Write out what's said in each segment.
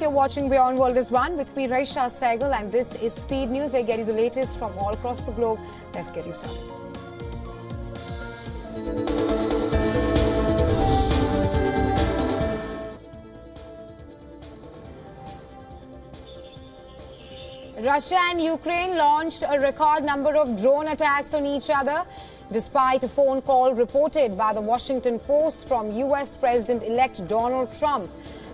You're watching Beyond World is One with me, Rica, and this is Speed News. We get you the latest from all across the globe. Let's get you started. Russia and Ukraine launched a record number of drone attacks on each other, despite a phone call reported by the Washington Post from US President-elect Donald Trump,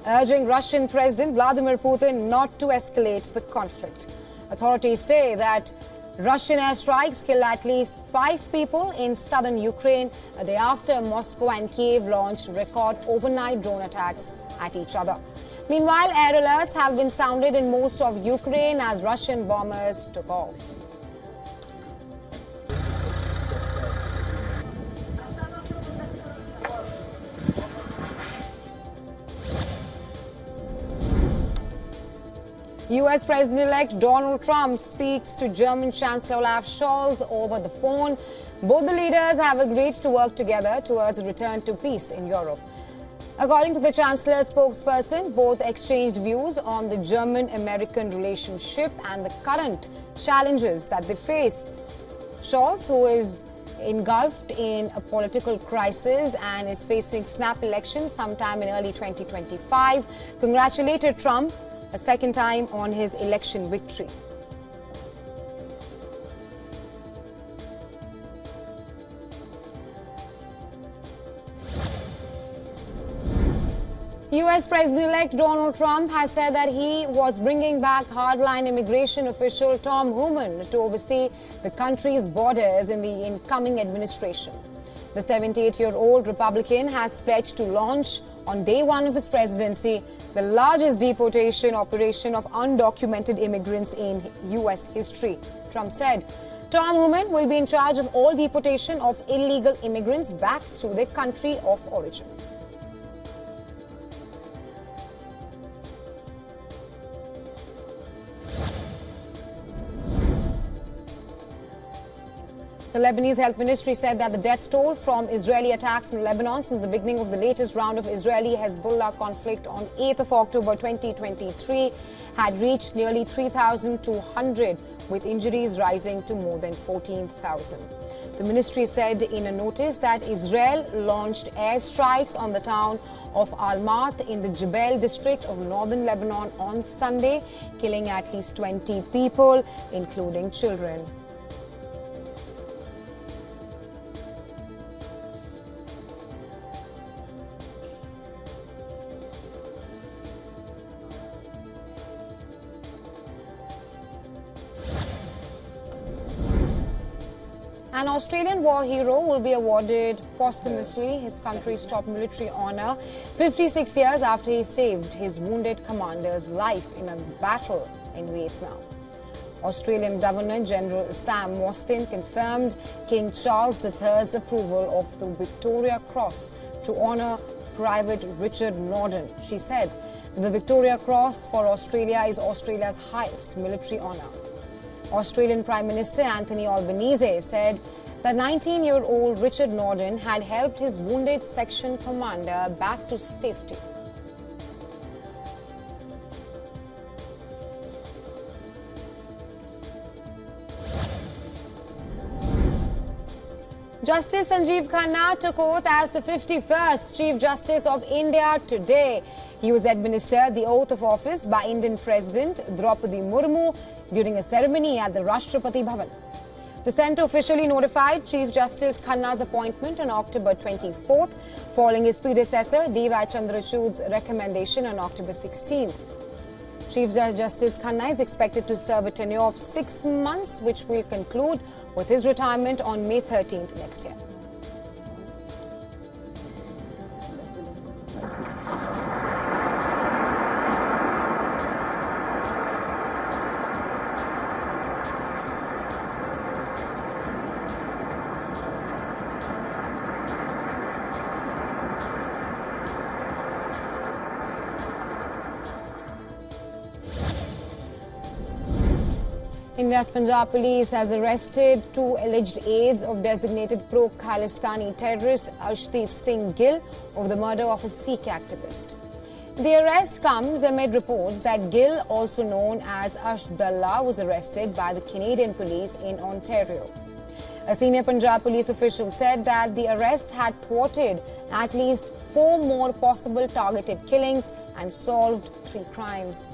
urging Russian President Vladimir Putin not to escalate the conflict. Authorities say that Russian airstrikes killed at least 5 people in southern Ukraine a day after Moscow and Kiev launched record overnight drone attacks at each other. Meanwhile, air alerts have been sounded in most of Ukraine as Russian bombers took off. US President-elect Donald Trump speaks to German Chancellor Olaf Scholz over the phone. Both the leaders have agreed to work together towards a return to peace in Europe. According to the Chancellor's spokesperson, both exchanged views on the German-American relationship and the current challenges that they face. Scholz, who is engulfed in a political crisis and is facing snap elections sometime in early 2025, congratulated Trump a second time on his election victory. US President-elect Donald Trump has said that he was bringing back hardline immigration official Tom Homan to oversee the country's borders in the incoming administration. The 78-year-old Republican has pledged to launch on day one of his presidency the largest deportation operation of undocumented immigrants in U.S. history. Trump said Tom Homan will be in charge of all deportation of illegal immigrants back to their country of origin. The Lebanese Health Ministry said that the death toll from Israeli attacks in Lebanon since the beginning of the latest round of Israeli-Hezbollah conflict on 8th of October 2023 had reached nearly 3,200, with injuries rising to more than 14,000. The ministry said in a notice that Israel launched airstrikes on the town of Almath in the Jebel district of northern Lebanon on Sunday, killing at least 20 people, including children. An Australian war hero will be awarded posthumously his country's top military honour 56 years after he saved his wounded commander's life in a battle in Vietnam. Australian Governor-General Sam Mostyn confirmed King Charles III's approval of the Victoria Cross to honour Private Richard Norden. She said that the Victoria Cross for Australia is Australia's highest military honour. Australian Prime Minister Anthony Albanese said that 19-year-old Richard Norden had helped his wounded section commander back to safety. Justice Sanjeev Khanna took oath as the 51st Chief Justice of India today. He was administered the oath of office by Indian President Draupadi Murmu during a ceremony at the Rashtrapati Bhavan. The centre officially notified Chief Justice Khanna's appointment on October 24th, following his predecessor D.Y. Chandrachud's recommendation on October 16th. Chief Justice Khanna is expected to serve a tenure of 6 months, which will conclude with his retirement on May 13th next year. India's Punjab police has arrested 2 alleged aides of designated pro-Khalistani terrorist Arshdeep Singh Gill over the murder of a Sikh activist. The arrest comes amid reports that Gill, also known as Ashdallah, was arrested by the Canadian police in Ontario. A senior Punjab police official said that the arrest had thwarted at least 4 more possible targeted killings and solved 3 crimes.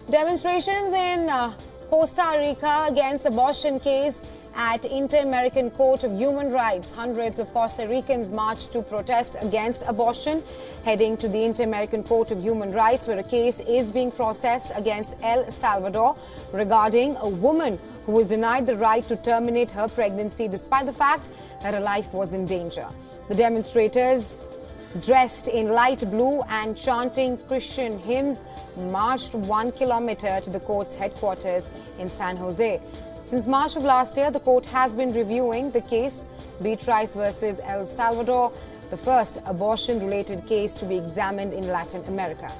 Demonstrations in Costa Rica against abortion case at Inter-American Court of Human Rights. Hundreds of Costa Ricans marched to protest against abortion, heading to the Inter-American Court of Human Rights, where a case is being processed against El Salvador regarding a woman who was denied the right to terminate her pregnancy despite the fact that her life was in danger. The demonstrators, dressed in light blue and chanting Christian hymns, marched 1 kilometer to the court's headquarters in San Jose. Since March of last year, the court has been reviewing the case Beatrice versus El Salvador, the first abortion-related case to be examined in Latin America.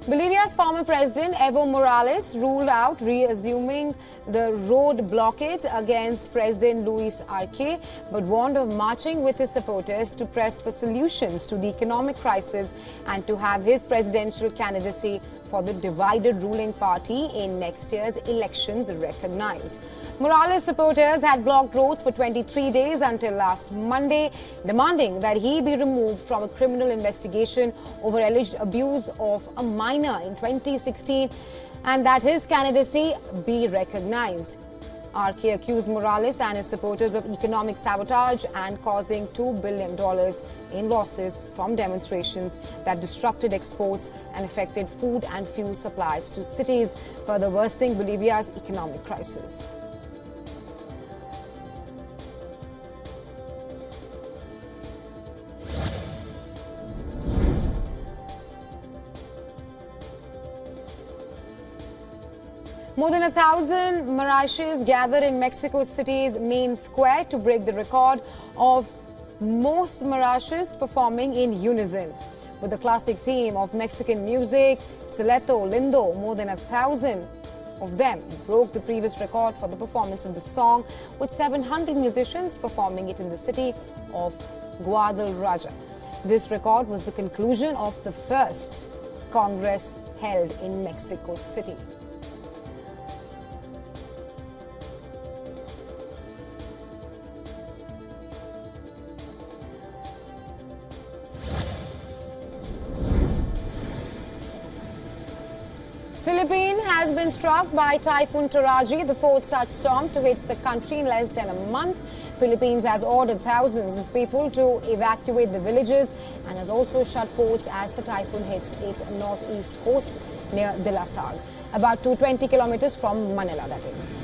Bolivia's former president, Evo Morales, ruled out reassuming the road blockades against President Luis Arce, but warned of marching with his supporters to press for solutions to the economic crisis and to have his presidential candidacy for the divided ruling party in next year's elections recognized. Morales' supporters had blocked roads for 23 days until last Monday, demanding that he be removed from a criminal investigation over alleged abuse of a minor in 2016 and that his candidacy be recognized. Arce accused Morales and his supporters of economic sabotage and causing $2 billion in losses from demonstrations that disrupted exports and affected food and fuel supplies to cities, further worsening Bolivia's economic crisis. More than 1,000 mariachis gathered in Mexico City's main square to break the record of most mariachis performing in unison. With the classic theme of Mexican music, Cielito Lindo, more than 1,000 of them broke the previous record for the performance of the song, with 700 musicians performing it in the city of Guadalajara. This record was the conclusion of the first Congress held in Mexico City. Philippines has been struck by Typhoon Taji, the 4th such storm to hit the country in less than a month. Philippines has ordered thousands of people to evacuate the villages and has also shut ports as the typhoon hits its northeast coast near Dilasag, about 220 kilometers from Manila, that is.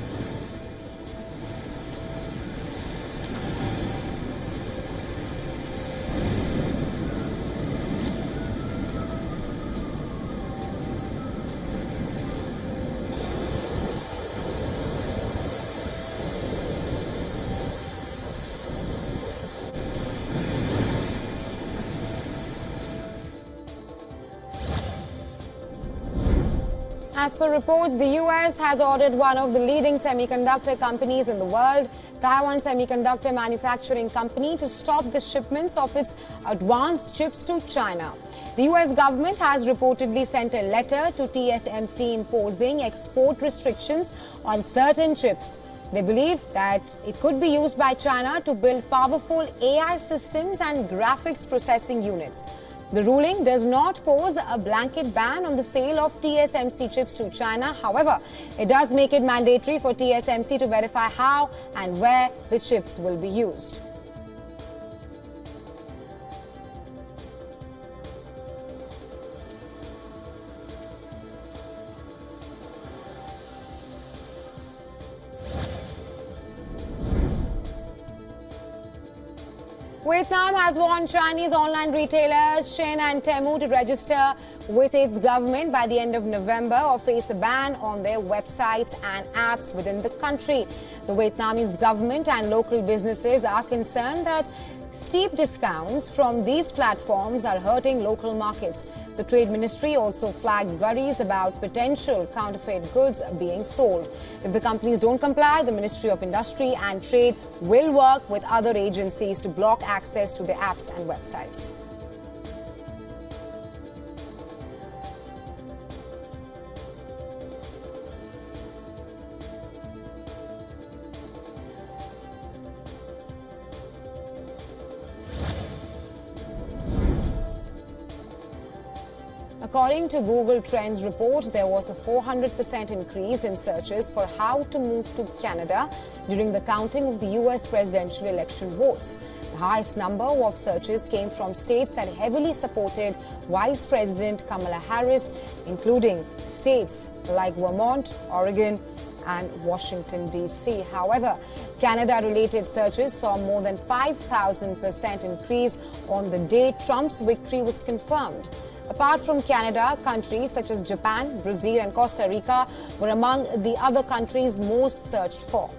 As per reports, the US has ordered one of the leading semiconductor companies in the world, Taiwan Semiconductor Manufacturing Company, to stop the shipments of its advanced chips to China. The US government has reportedly sent a letter to TSMC imposing export restrictions on certain chips. They believe that it could be used by China to build powerful AI systems and graphics processing units. The ruling does not pose a blanket ban on the sale of TSMC chips to China. However, it does make it mandatory for TSMC to verify how and where the chips will be used. Vietnam has warned Chinese online retailers Shein and Temu to register with its government by the end of November or face a ban on their websites and apps within the country. The Vietnamese government and local businesses are concerned that steep discounts from these platforms are hurting local markets. The Trade Ministry also flagged worries about potential counterfeit goods being sold. If the companies don't comply, the Ministry of Industry and Trade will work with other agencies to block access to the apps and websites. According to Google Trends report, there was a 400% increase in searches for how to move to Canada during the counting of the US presidential election votes. The highest number of searches came from states that heavily supported Vice President Kamala Harris, including states like Vermont, Oregon, and Washington, D.C. However, Canada-related searches saw more than 5,000% increase on the day Trump's victory was confirmed. Apart from Canada, countries such as Japan, Brazil and Costa Rica were among the other countries most searched for.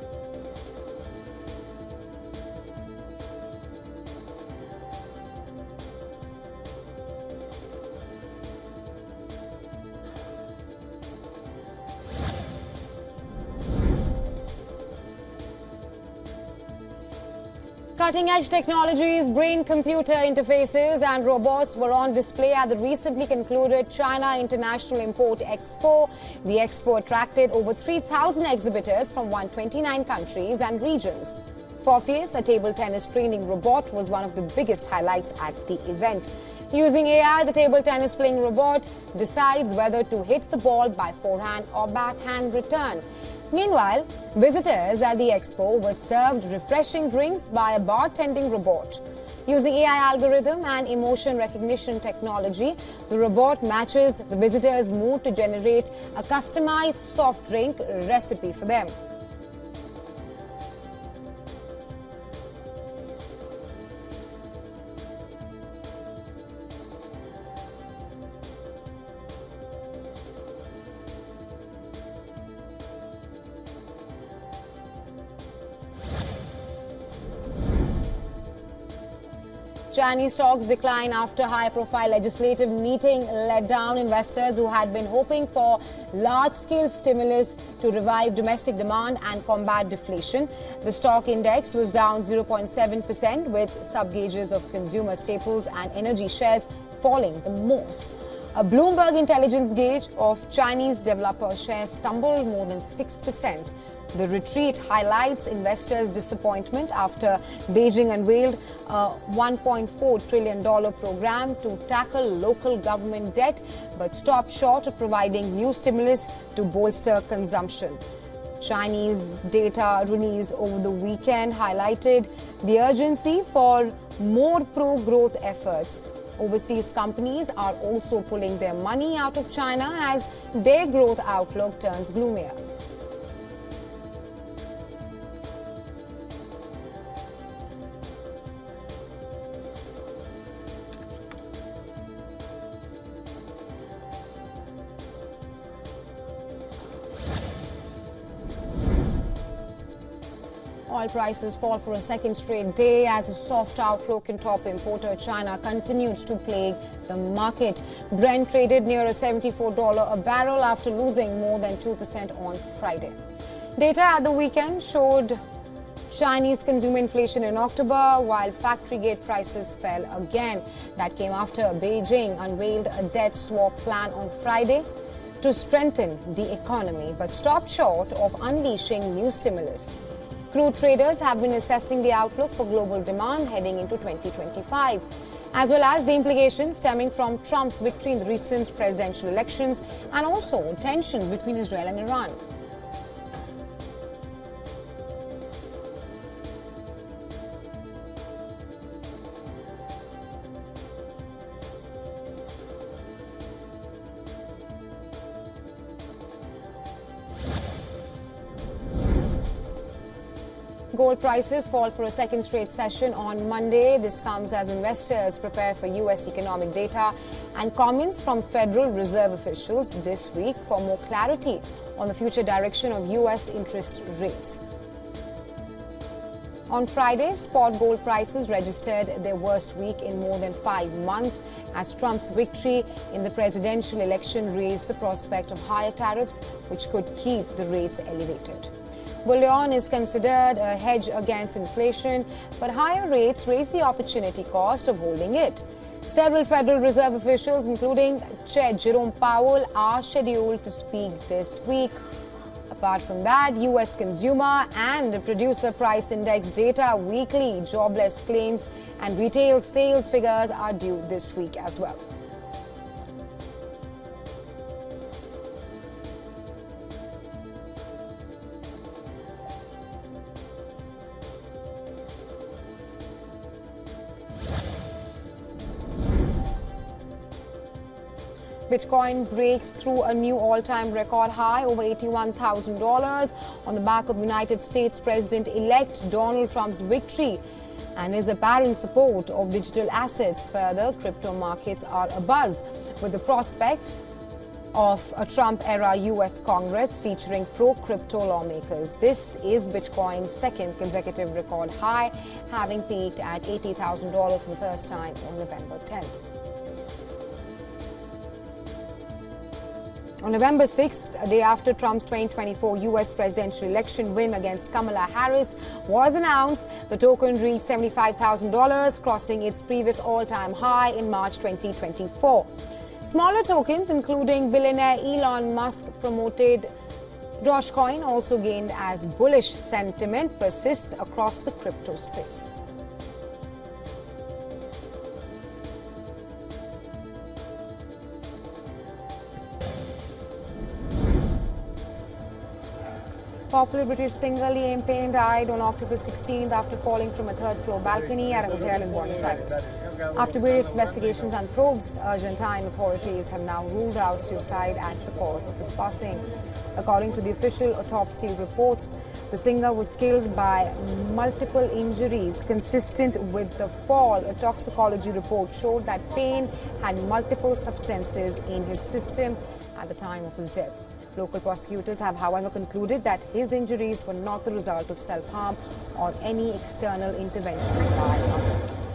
Cutting-edge technologies, brain-computer interfaces and robots were on display at the recently concluded China International Import Expo. The Expo attracted over 3,000 exhibitors from 129 countries and regions. Forpheus, a table tennis training robot, was one of the biggest highlights at the event. Using AI, the table tennis playing robot decides whether to hit the ball by forehand or backhand return. Meanwhile, visitors at the Expo were served refreshing drinks by a bartending robot. Using AI algorithm and emotion recognition technology, the robot matches the visitor's mood to generate a customized soft drink recipe for them. Chinese stocks decline after high-profile legislative meeting let down investors who had been hoping for large-scale stimulus to revive domestic demand and combat deflation. The stock index was down 0.7%, with sub-gauges of consumer staples and energy shares falling the most. A Bloomberg intelligence gauge of Chinese developer shares tumbled more than 6%. The retreat highlights investors' disappointment after Beijing unveiled a $1.4 trillion program to tackle local government debt, but stopped short of providing new stimulus to bolster consumption. Chinese data released over the weekend highlighted the urgency for more pro-growth efforts. Overseas companies are also pulling their money out of China as their growth outlook turns gloomier. Oil prices fall for a second straight day as a soft outlook in top importer China continued to plague the market. Brent traded near a $74 a barrel after losing more than 2% on Friday. Data at the weekend showed Chinese consumer inflation in October, while factory gate prices fell again. That came after Beijing unveiled a debt swap plan on Friday to strengthen the economy, but stopped short of unleashing new stimulus. Crude traders have been assessing the outlook for global demand heading into 2025, as well as the implications stemming from Trump's victory in the recent presidential elections and also tensions between Israel and Iran. Gold prices fall for a second straight session on Monday. This comes as investors prepare for U.S. economic data and comments from Federal Reserve officials this week for more clarity on the future direction of U.S. interest rates. On Friday, spot gold prices registered their worst week in more than 5 months as Trump's victory in the presidential election raised the prospect of higher tariffs, which could keep the rates elevated. Bullion is considered a hedge against inflation, but higher rates raise the opportunity cost of holding it. Several Federal Reserve officials, including Chair Jerome Powell, are scheduled to speak this week. Apart from that, U.S. consumer and producer price index data, weekly jobless claims and retail sales figures are due this week as well. Bitcoin breaks through a new all-time record high over $81,000 on the back of United States President-elect Donald Trump's victory and his apparent support of digital assets. Further, crypto markets are abuzz with the prospect of a Trump-era U.S. Congress featuring pro-crypto lawmakers. This is Bitcoin's second consecutive record high, having peaked at $80,000 for the first time on November 10th. On November 6th, a day after Trump's 2024 U.S. presidential election win against Kamala Harris was announced, the token reached $75,000, crossing its previous all-time high in March 2024. Smaller tokens, including billionaire Elon Musk promoted Dogecoin, also gained as bullish sentiment persists across the crypto space. Popular British singer Liam Payne died on October 16th after falling from a third-floor balcony at a hotel in Buenos Aires. After various investigations and probes, Argentine authorities have now ruled out suicide as the cause of his passing. According to the official autopsy reports, the singer was killed by multiple injuries consistent with the fall. A toxicology report showed that Payne had multiple substances in his system at the time of his death. Local prosecutors have, however, concluded that his injuries were not the result of self-harm or any external intervention by others.